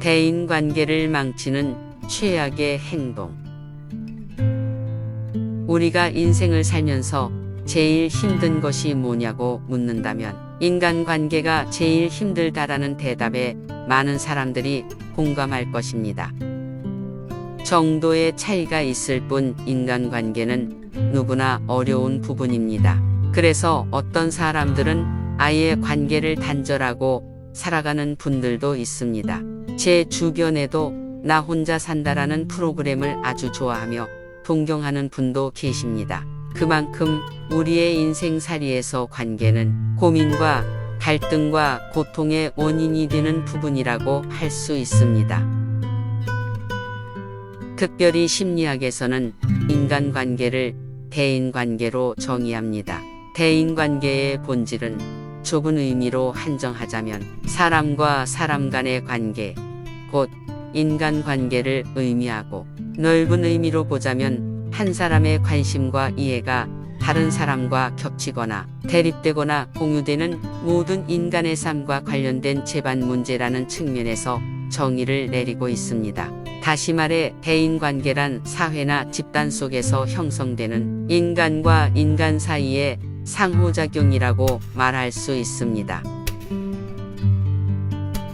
대인관계를 망치는 최악의 행동. 우리가 인생을 살면서 제일 힘든 것이 뭐냐고 묻는다면 인간관계가 제일 힘들다라는 대답에 많은 사람들이 공감할 것입니다. 정도의 차이가 있을 뿐 인간관계는 누구나 어려운 부분입니다. 그래서 어떤 사람들은 아예 관계를 단절하고 살아가는 분들도 있습니다. 제 주변에도 나 혼자 산다라는 프로그램을 아주 좋아하며 동경하는 분도 계십니다. 그만큼 우리의 인생살이에서 관계는 고민과 갈등과 고통의 원인이 되는 부분이라고 할 수 있습니다. 특별히 심리학에서는 인간관계를 대인관계로 정의합니다. 대인관계의 본질은 좁은 의미로 한정하자면 사람과 사람 간의 관계, 곧 인간관계를 의미하고, 넓은 의미로 보자면 한 사람의 관심과 이해가 다른 사람과 겹치거나 대립되거나 공유되는 모든 인간의 삶과 관련된 재반 문제라는 측면에서 정의를 내리고 있습니다. 다시 말해 대인관계란 사회나 집단 속에서 형성되는 인간과 인간 사이의 상호작용이라고 말할 수 있습니다.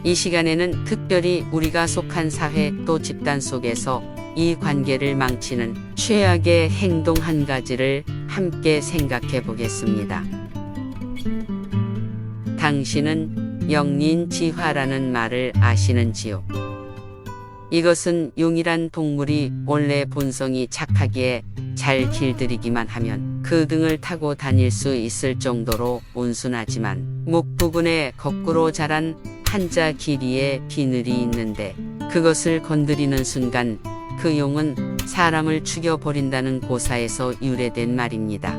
이 시간에는 특별히 우리가 속한 사회 또 집단 속에서 이 관계를 망치는 최악의 행동 한 가지를 함께 생각해 보겠습니다. 당신은 영린지화라는 말을 아시는지요? 이것은 용이란 동물이 원래 본성이 착하기에 잘 길들이기만 하면 그 등을 타고 다닐 수 있을 정도로 온순하지만 목 부분에 거꾸로 자란 한자 길이의 비늘이 있는데 그것을 건드리는 순간 그 용은 사람을 죽여버린다는 고사에서 유래된 말입니다.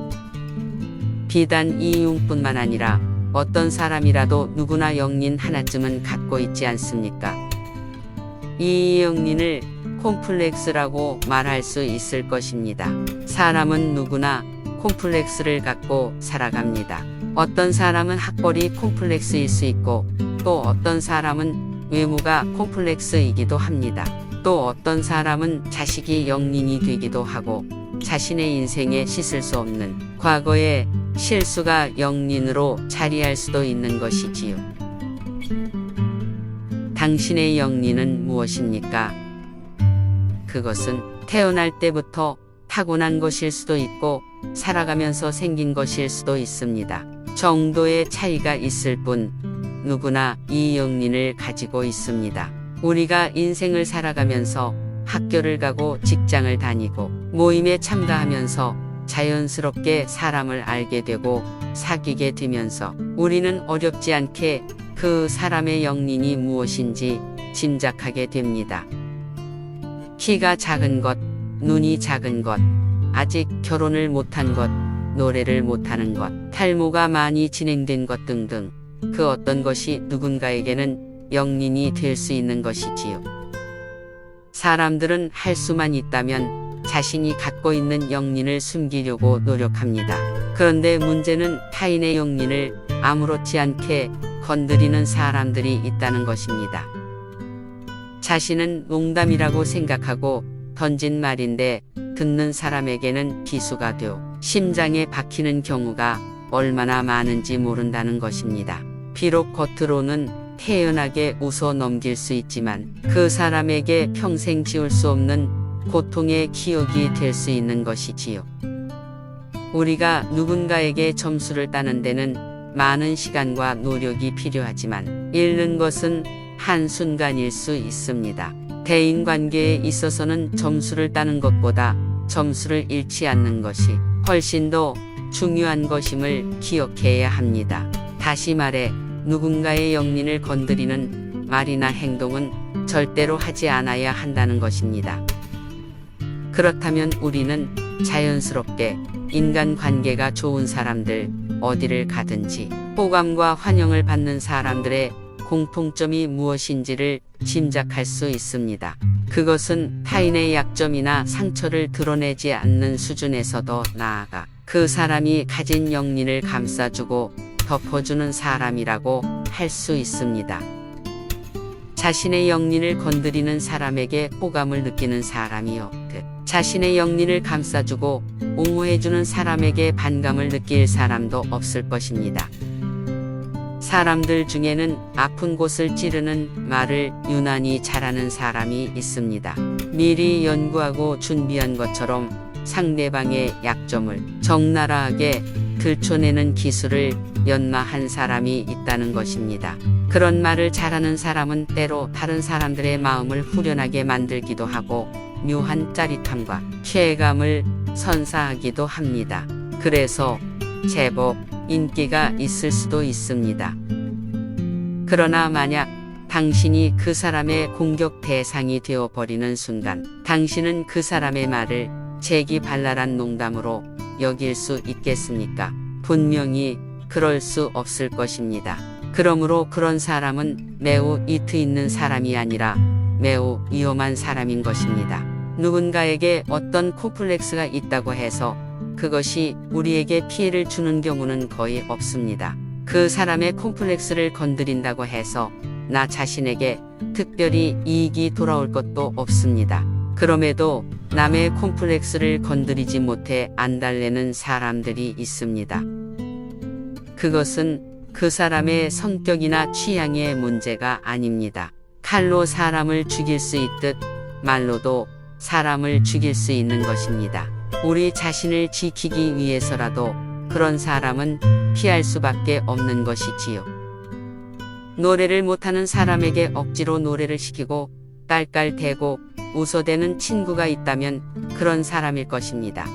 비단 이 용뿐만 아니라 어떤 사람이라도 누구나 영린 하나쯤은 갖고 있지 않습니까? 이 영린을 콤플렉스라고 말할 수 있을 것입니다. 사람은 누구나 콤플렉스를 갖고 살아갑니다. 어떤 사람은 학벌이 콤플렉스일 수 있고 또 어떤 사람은 외모가 콤플렉스이기도 합니다. 또 어떤 사람은 자식이 영린이 되기도 하고 자신의 인생에 씻을 수 없는 과거의 실수가 영린으로 자리할 수도 있는 것이지요. 당신의 영린은 무엇입니까? 그것은 태어날 때부터 타고난 것일 수도 있고 살아가면서 생긴 것일 수도 있습니다. 정도의 차이가 있을 뿐 누구나 이 영린을 가지고 있습니다. 우리가 인생을 살아가면서 학교를 가고 직장을 다니고 모임에 참가하면서 자연스럽게 사람을 알게 되고 사귀게 되면서 우리는 어렵지 않게 그 사람의 영린이 무엇인지 짐작하게 됩니다. 키가 작은 것, 눈이 작은 것, 아직 결혼을 못한 것, 노래를 못하는 것, 탈모가 많이 진행된 것 등등 그 어떤 것이 누군가에게는 영린이 될 수 있는 것이지요. 사람들은 할 수만 있다면 자신이 갖고 있는 영린을 숨기려고 노력합니다. 그런데 문제는 타인의 영린을 아무렇지 않게 건드리는 사람들이 있다는 것입니다. 자신은 농담이라고 생각하고 던진 말인데 듣는 사람에게는 비수가 되어 심장에 박히는 경우가 얼마나 많은지 모른다는 것입니다. 비록 겉으로는 태연하게 웃어 넘길 수 있지만 그 사람에게 평생 지울 수 없는 고통의 기억이 될 수 있는 것이지요. 우리가 누군가에게 점수를 따는 데는 많은 시간과 노력이 필요하지만 잃는 것은 한순간일 수 있습니다. 대인관계에 있어서는 점수를 따는 것보다 점수를 잃지 않는 것이 훨씬 더 중요한 것임을 기억해야 합니다. 다시 말해 누군가의 영린을 건드리는 말이나 행동은 절대로 하지 않아야 한다는 것입니다. 그렇다면 우리는 자연스럽게 인간관계가 좋은 사람들, 어디를 가든지 호감과 환영을 받는 사람들의 공통점이 무엇인지를 짐작할 수 있습니다. 그것은 타인의 약점이나 상처를 드러내지 않는 수준에서 더 나아가 그 사람이 가진 영린을 감싸주고 덮어주는 사람이라고 할 수 있습니다. 자신의 영린을 건드리는 사람에게 호감을 느끼는 사람이요. 자신의 영린을 감싸주고 옹호해주는 사람에게 반감을 느낄 사람도 없을 것입니다. 사람들 중에는 아픈 곳을 찌르는 말을 유난히 잘하는 사람이 있습니다. 미리 연구하고 준비한 것처럼 상대방의 약점을 적나라하게 들춰내는 기술을 연마한 사람이 있다는 것입니다. 그런 말을 잘하는 사람은 때로 다른 사람들의 마음을 후련하게 만들기도 하고 묘한 짜릿함과 쾌감을 선사하기도 합니다. 그래서 제법 인기가 있을 수도 있습니다. 그러나 만약 당신이 그 사람의 공격 대상이 되어버리는 순간 당신은 그 사람의 말을 재기발랄한 농담으로 여길 수 있겠습니까? 분명히 그럴 수 없을 것입니다. 그러므로 그런 사람은 매우 이트 있는 사람이 아니라 매우 위험한 사람인 것입니다. 누군가에게 어떤 콤플렉스가 있다고 해서 그것이 우리에게 피해를 주는 경우는 거의 없습니다. 그 사람의 콤플렉스를 건드린다고 해서 나 자신에게 특별히 이익이 돌아올 것도 없습니다. 그럼에도 남의 콤플렉스를 건드리지 못해 안달내는 사람들이 있습니다. 그것은 그 사람의 성격이나 취향의 문제가 아닙니다. 칼로 사람을 죽일 수 있듯 말로도 사람을 죽일 수 있는 것입니다. 우리 자신을 지키기 위해서라도 그런 사람은 피할 수밖에 없는 것이지요. 노래를 못하는 사람에게 억지로 노래를 시키고 깔깔대고 웃어대는 친구가 있다면 그런 사람일 것입니다.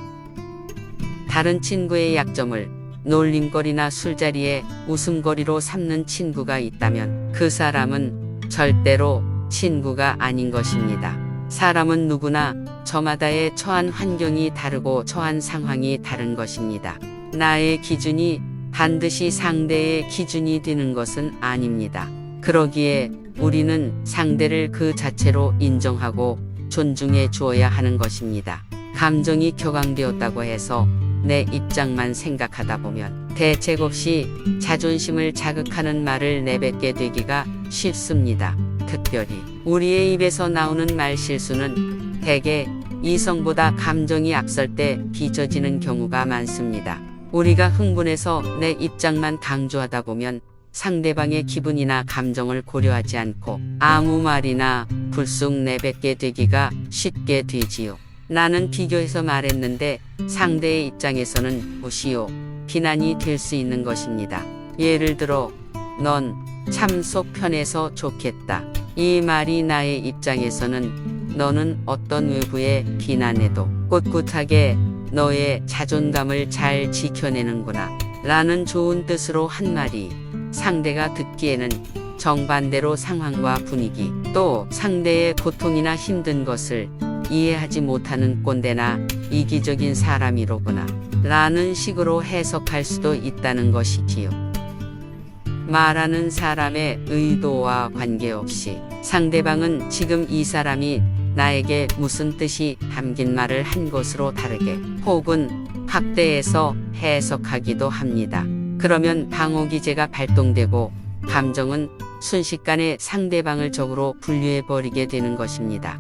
다른 친구의 약점을 놀림거리나 술자리에 웃음거리로 삼는 친구가 있다면 그 사람은 절대로 친구가 아닌 것입니다. 사람은 누구나 저마다의 처한 환경이 다르고 처한 상황이 다른 것입니다. 나의 기준이 반드시 상대의 기준이 되는 것은 아닙니다. 그러기에 우리는 상대를 그 자체로 인정하고 존중해 주어야 하는 것입니다. 감정이 격앙되었다고 해서 내 입장만 생각하다 보면 대책 없이 자존심을 자극하는 말을 내뱉게 되기가 쉽습니다. 특별히 우리의 입에서 나오는 말 실수는 대개 이성보다 감정이 앞설 때 빚어지는 경우가 많습니다. 우리가 흥분해서 내 입장만 강조하다 보면 상대방의 기분이나 감정을 고려하지 않고 아무 말이나 불쑥 내뱉게 되기가 쉽게 되지요. 나는 비교해서 말했는데 상대의 입장에서는 무시요, 비난이 될 수 있는 것입니다. 예를 들어 넌 참 속 편해서 좋겠다. 이 말이 나의 입장에서는 너는 어떤 외부의 비난에도 꿋꿋하게 너의 자존감을 잘 지켜내는구나 라는 좋은 뜻으로 한 말이 상대가 듣기에는 정반대로 상황과 분위기 또 상대의 고통이나 힘든 것을 이해하지 못하는 꼰대나 이기적인 사람이로구나 라는 식으로 해석할 수도 있다는 것이지요. 말하는 사람의 의도와 관계없이 상대방은 지금 이 사람이 나에게 무슨 뜻이 담긴 말을 한 것으로 다르게 혹은 확대해서 해석하기도 합니다. 그러면 방어기제가 발동되고 감정은 순식간에 상대방을 적으로 분류해버리게 되는 것입니다.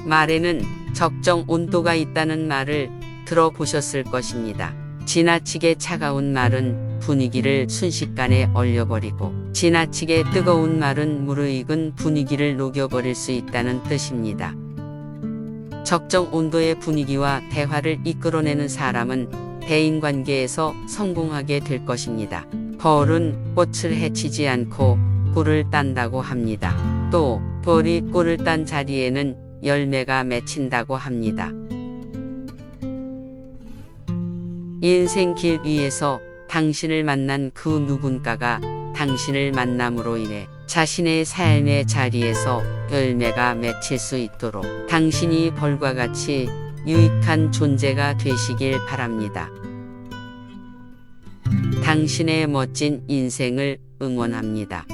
말에는 적정 온도가 있다는 말을 들어보셨을 것입니다. 지나치게 차가운 말은 분위기를 순식간에 얼려버리고 지나치게 뜨거운 말은 무르익은 분위기를 녹여버릴 수 있다는 뜻입니다. 적정 온도의 분위기와 대화를 이끌어내는 사람은 대인관계에서 성공하게 될 것입니다. 벌은 꽃을 해치지 않고 꿀을 딴다고 합니다. 또 벌이 꿀을 딴 자리에는 열매가 맺힌다고 합니다. 인생 길 위에서 당신을 만난 그 누군가가 당신을 만남으로 인해 자신의 삶의 자리에서 열매가 맺힐 수 있도록 당신이 벌과 같이 유익한 존재가 되시길 바랍니다. 당신의 멋진 인생을 응원합니다.